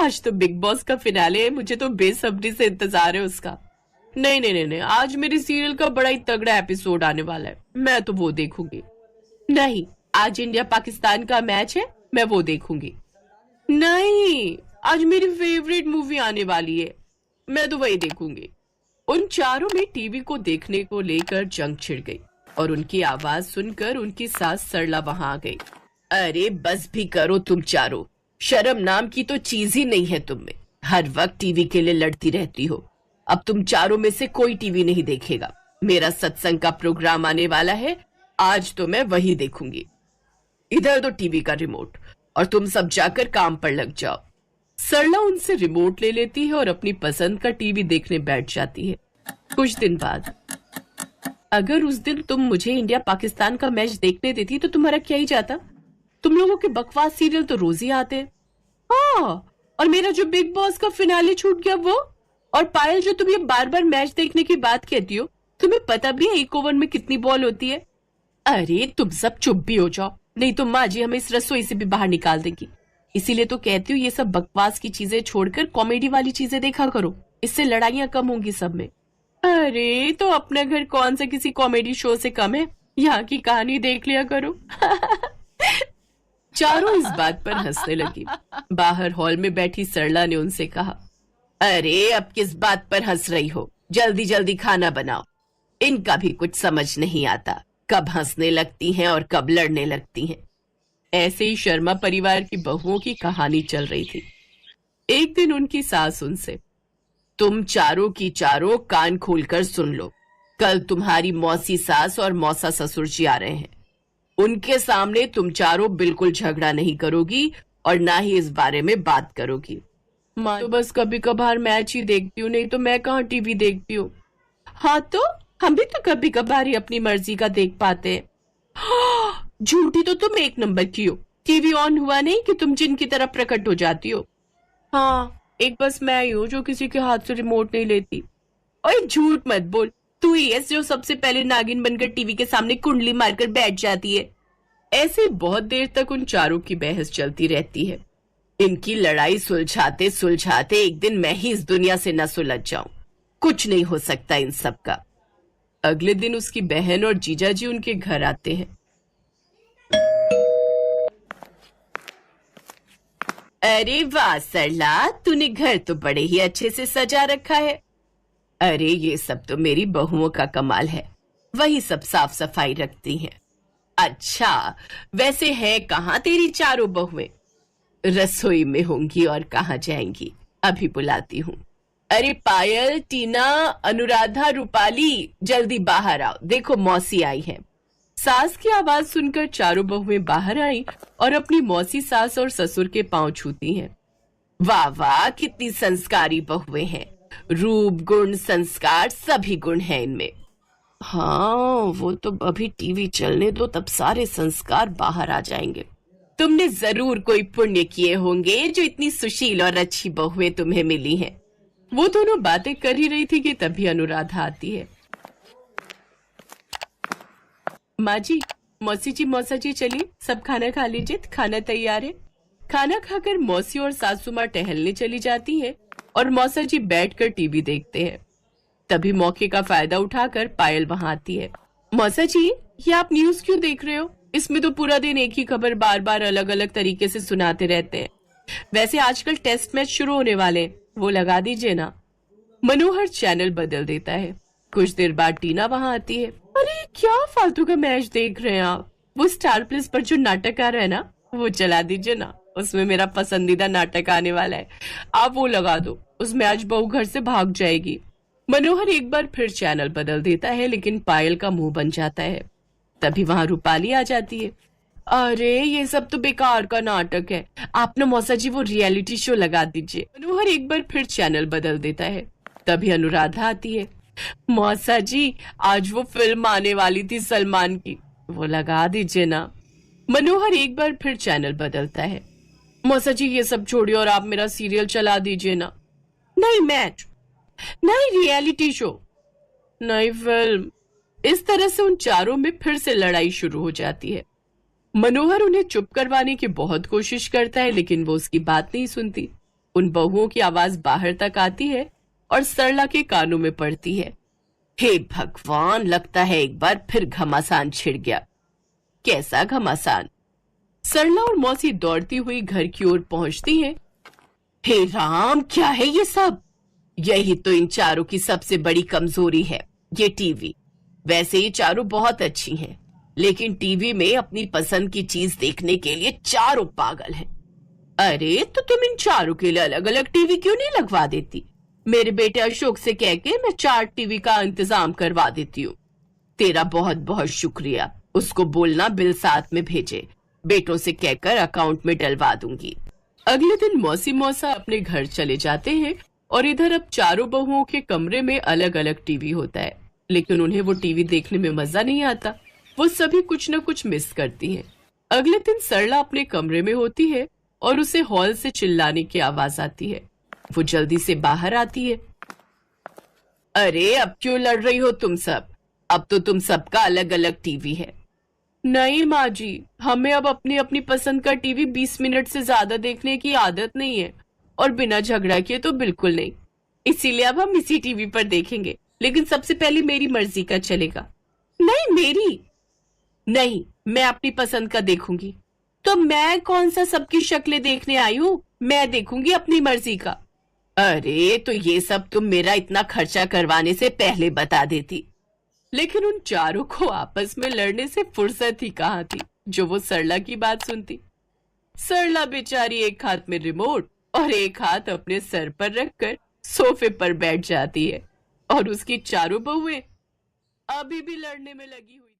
आज तो big boss का फिनाले है, मुझे तो बेसब्री से इंतजार है उसका। नहीं नहीं नहीं नहीं, आज मेरे सीरियल का बड़ा ही तगड़ा एपिसोड आने वाला है, मैं तो वो देखूंगी। नहीं, आज इंडिया पाकिस्तान का मैच है, मैं वो देखूंगी। नहीं, आज मेरी फेवरेट मूवी आने वाली है, मैं तो वही देखूंगी। उन चारों में टीवी को देखने को लेकर जंग छिड़ गई और उनकी आवाज सुनकर उनकी सास सरला वहां आ गई। अरे बस भी करो तुम चारों, शर्म नाम की तो चीज ही नहीं है तुम में। हर वक्त टीवी के लिए लड़ती रहती हो। अब तुम चारों में से कोई टीवी नहीं देखेगा। मेरा सत्संग का प्रोग्राम आने वाला है, आज तो मैं वही देखूंगी। इधर तो टीवी का रिमोट और तुम सब जाकर काम पर लग जाओ। सरला उनसे रिमोट ले लेती है और अपनी पसंद का टीवी देखने बैठ जाती है। कुछ दिन बाद, अगर उस दिन तुम मुझे इंडिया पाकिस्तान का मैच देखने देती तो तुम्हारा क्या ही जाता। तुम लोगों के बकवास सीरियल तो रोज ही आते हैं। हाँ, और मेरा जो बिग बॉस का फिनाले छूट गया वो। और पायल, जो तुम ये बार बार मैच देखने की बात कहती हो, तुम्हें पता भी है एक ओवर में कितनी बॉल होती है? अरे तुम सब चुप भी हो जाओ, नहीं तो माँ जी हमें इस रसोई से भी बाहर निकाल देगी। इसीलिए तो कहती हूँ ये सब बकवास की चीजें छोड़कर कॉमेडी वाली चीजें देखा करो, इससे लड़ाइयाँ कम होंगी सब में। अरे तो अपना घर कौन सा किसी कॉमेडी शो से कम है, यहाँ की कहानी देख लिया करो। चारों इस बात पर हंसने लगी। बाहर हॉल में बैठी सरला ने उनसे कहा, अरे अब किस बात पर हंस रही हो, जल्दी जल्दी खाना बनाओ। इनका भी कुछ समझ नहीं आता, कब हंसने लगती हैं और कब लड़ने लगती हैं। ऐसे ही शर्मा परिवार की बहुओं की कहानी चल रही थी। एक दिन उनकी सास उनसे, तुम चारों की चारों कान खोलकर सुन लो, कल तुम्हारी मौसी सास और मौसा ससुर जी आ रहे हैं। उनके सामने तुम चारों बिल्कुल झगड़ा नहीं करोगी और ना ही इस बारे में बात करोगी। माँ तो बस कभी कभार मैच ही देखती हूँ, नहीं तो मैं कहाँ टीवी देखती हूँ। हाँ तो हम भी तो कभी कभार ही अपनी मर्जी का देख पाते हैं। हाँ, झूठी तो तुम एक नंबर की हो। टीवी ऑन हुआ नहीं कि तुम जिन की तरह प्रकट हो जाती हो। हाँ, एक बस मैं ही हूँ जो किसी के हाथ से रिमोट नहीं लेती। और झूठ मत बोल, तू ही है जो सबसे पहले नागिन बनकर टीवी के सामने कुंडली मारकर बैठ जाती है। ऐसे बहुत देर तक उन चारों की बहस चलती रहती है। इनकी लड़ाई सुलझाते सुलझाते एक दिन मैं ही इस दुनिया से न सुलझ जाऊं। कुछ नहीं हो सकता इन सब का। अगले दिन उसकी बहन और जीजा जी उनके घर आते हैं। अरे वाह सरला, तूने घर तो बड़े ही अच्छे से सजा रखा है। अरे ये सब तो मेरी बहुओं का कमाल है, वही सब साफ सफाई रखती हैं। अच्छा, वैसे है कहाँ तेरी चारों बहुएं? रसोई में होंगी और कहाँ जाएंगी, अभी बुलाती हूँ। अरे पायल, टीना, अनुराधा, रूपाली, जल्दी बाहर आओ, देखो मौसी आई है। सास की आवाज सुनकर चारों बहुएं बाहर आई और अपनी मौसी सास और ससुर के पांव छूती हैं। वाह वाह, कितनी संस्कारी बहुएं हैं। रूप, गुण, संस्कार सभी गुण हैं इनमें। हाँ, वो तो अभी टीवी चलने दो, तब सारे संस्कार बाहर आ जाएंगे। तुमने जरूर कोई पुण्य किए होंगे जो इतनी सुशील और अच्छी बहुएं तुम्हें मिली हैं। वो दोनों बातें कर ही रही थी कि तभी अनुराधा आती है। माँ जी, मौसी जी, मौसा जी, चलिए सब खाना खा लीजिए, खाना तैयार है। खाना खाकर मौसी और सासू माँ टहलने चली जाती हैं और मौसा जी बैठकर टीवी देखते हैं। तभी मौके का फायदा उठाकर पायल वहां आती है। मौसा जी, ये आप न्यूज क्यों देख रहे हो? इसमें तो पूरा दिन एक ही खबर बार बार अलग अलग तरीके से सुनाते रहते हैं। वैसे आजकल टेस्ट मैच शुरू होने वाले, वो लगा दीजिए ना। मनोहर चैनल बदल देता है। कुछ देर बाद टीना वहां आती है। अरे क्या फालतू का मैच देख रहे हैं आप? वो स्टार प्लस पर जो नाटक आ रहा है ना, वो चला दीजिए ना, उसमें मेरा पसंदीदा नाटक आने वाला है, आप वो लगा दो, उसमें आज बहू घर से भाग जाएगी। मनोहर एक बार फिर चैनल बदल देता है, लेकिन पायल का मुंह बन जाता है। तभी वहां रूपाली आ जाती है। अरे ये सब तो बेकार का नाटक है, आप ना मौसा जी वो रियलिटी शो लगा दीजिए। मनोहर एक बार फिर चैनल बदल देता है। तभी अनुराधा आती है। मौसा जी, आज वो फिल्म आने वाली थी सलमान की, वो लगा दीजिए ना। मनोहर एक बार फिर चैनल बदलता है। मौसा जी ये सब छोड़िए और आप मेरा सीरियल चला दीजिए ना। नहीं मैच, नहीं रियलिटी शो, नहीं फिल्म। इस तरह से उन चारों में फिर से लड़ाई शुरू हो जाती है। मनोहर उन्हें चुप करवाने की बहुत कोशिश करता है, लेकिन वो उसकी बात नहीं सुनती। उन बहुओं की आवाज बाहर तक आती है और सरला के कानों में पड़ती है। हे भगवान, लगता है एक बार फिर घमासान छिड़ गया। कैसा घमासान? सरला और मौसी दौड़ती हुई घर की ओर पहुंचती हैं। हे राम, क्या है ये सब? यही तो इन चारों की सबसे बड़ी कमजोरी है, ये टीवी। वैसे ये चारों बहुत अच्छी हैं, लेकिन टीवी में अपनी पसंद की चीज देखने के लिए चारों पागल हैं। अरे तो तुम इन चारों के लिए अलग अलग टीवी क्यों नहीं लगवा देती? मेरे बेटे अशोक से कह के मैं 4 टीवी का इंतजाम करवा देती हूँ। तेरा बहुत बहुत शुक्रिया। उसको बोलना बिल साथ में भेजे, बेटों से कहकर अकाउंट में डलवा दूंगी। अगले दिन मौसी मौसा अपने घर चले जाते हैं और इधर अब चारों बहुओं के कमरे में अलग अलग टीवी होता है, लेकिन उन्हें वो टीवी देखने में मजा नहीं आता। वो सभी कुछ न कुछ मिस करती हैं। अगले दिन सरला अपने कमरे में होती है और उसे हॉल से चिल्लाने की आवाज आती है। वो जल्दी से बाहर आती है। अरे अब क्यों लड़ रही हो तुम सब? अब तो तुम सबका अलग अलग टीवी है। नहीं माँ जी, हमें अब अपनी अपनी पसंद का टीवी 20 मिनट से ज्यादा देखने की आदत नहीं है, और बिना झगड़ा किए तो बिल्कुल नहीं। इसीलिए अब हम इसी टीवी पर देखेंगे, लेकिन सबसे पहले मेरी मर्जी का चलेगा। नहीं मेरी नहीं, मैं अपनी पसंद का देखूंगी। तो मैं कौन सा सबकी शक्लें देखने आई हूँ? मैं देखूंगी अपनी मर्जी का। अरे तो ये सब तुम मेरा इतना खर्चा करवाने से पहले बता देती। लेकिन उन चारों को आपस में लड़ने से फुर्सत ही कहाँ थी जो वो सरला की बात सुनती। सरला बेचारी एक हाथ में रिमोट और एक हाथ अपने सर पर रखकर सोफे पर बैठ जाती है, और उसकी चारों बहुएं अभी भी लड़ने में लगी